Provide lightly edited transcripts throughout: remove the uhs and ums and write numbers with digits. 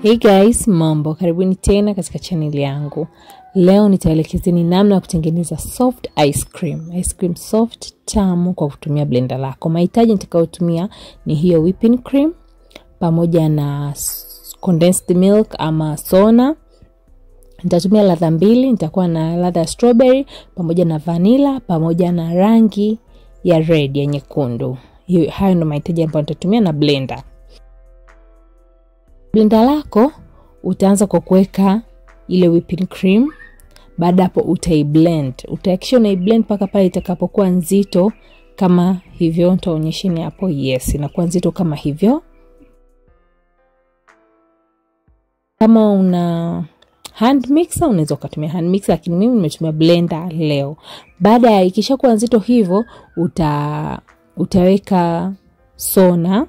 Hey guys, mambo, karibuni tena katika channel yangu. Leo nitaelekezeni namna ya kutengeneza soft ice cream soft tamu kwa kutumia blender lako. Mahitaji nitakayotumia ni hiyo whipping cream pamoja na condensed milk ama sona. Nitatumia ladha mbili, nitakuwa na ladha ya strawberry pamoja na vanilla pamoja na rangi ya red ya nyekundu. Hayo ndio mahitaji ambayo nitatumia na blender. Blender lako utaanza kwa kuweka ile whipping cream. Baada hapo utaiblend. Utahakikisha unaiblend mpaka pale itakapokuwa nzito kama hivyo. Nitaonyesheni hapo. Yes, inakuwa nzito kama hivyo. Kama una hand mixer unaweza kutumia hand mixer, lakini mimi nimetumia blender leo. Baada ya ikishakuwa nzito hivyo utaweka sona.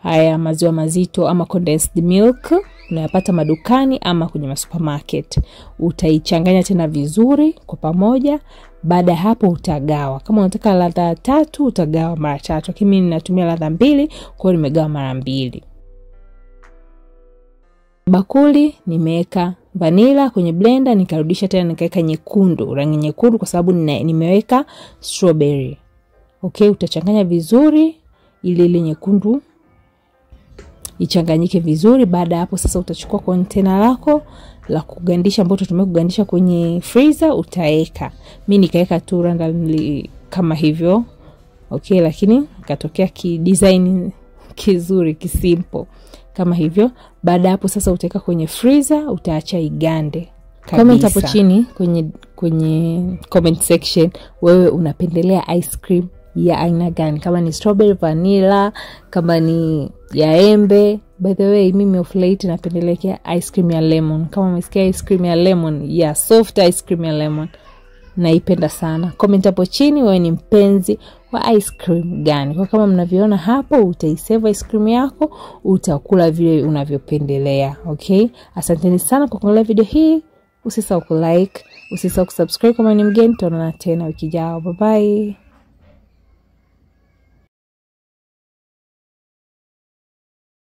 Haya maziwa mazito ama condensed milk unayapata madukani ama kwenye supermarket. Utaichanganya tena vizuri kwa pamoja. Baada hapo utagawa. Kama unataka ladha 3 utagawa mara 3. Lakini mimi ninatumia ladha 2, kwa hiyo nimegawa mara 2. Bakuli nimeweka vanilla kwenye blender, nikarudisha tena nikaweka nyekundu, rangi nyekundu kwa sababu nimeweka strawberry. Okay, utachanganya vizuri ili ile nyekundu ichanganyike vizuri. Baada hapo sasa utachukua container lako la kugandisha ambalo tutumia kugandisha kwenye freezer, utaeka. Mimi nikaweka tu randomly kama hivyo. Okay, lakini katokea design kizuri kisimple kama hivyo. Baada hapo sasa utaweka kwenye freezer, utaacha igande. Comment hapo chini kwenye comment section wewe unapendelea ice cream ya aina gani, kama ni strawberry, vanilla, kama ni ya embe. By the way, mimi of late napendelea ice cream ya lemon. Kama umesikia ice cream ya lemon, soft ice cream ya lemon, naipenda sana. Comment hapo chini wewe ni mpenzi wa ice cream gani. Kwa kama mnavyoona hapo, utaisave ice cream yako, utakula vile unavyopendelea. Okay? Asanteni sana kwa kuangalia video hii. Usisahau kulike, usisahau kusubscribe kama ni mgeni. Tutaonana tena wiki ijayo. Bye bye.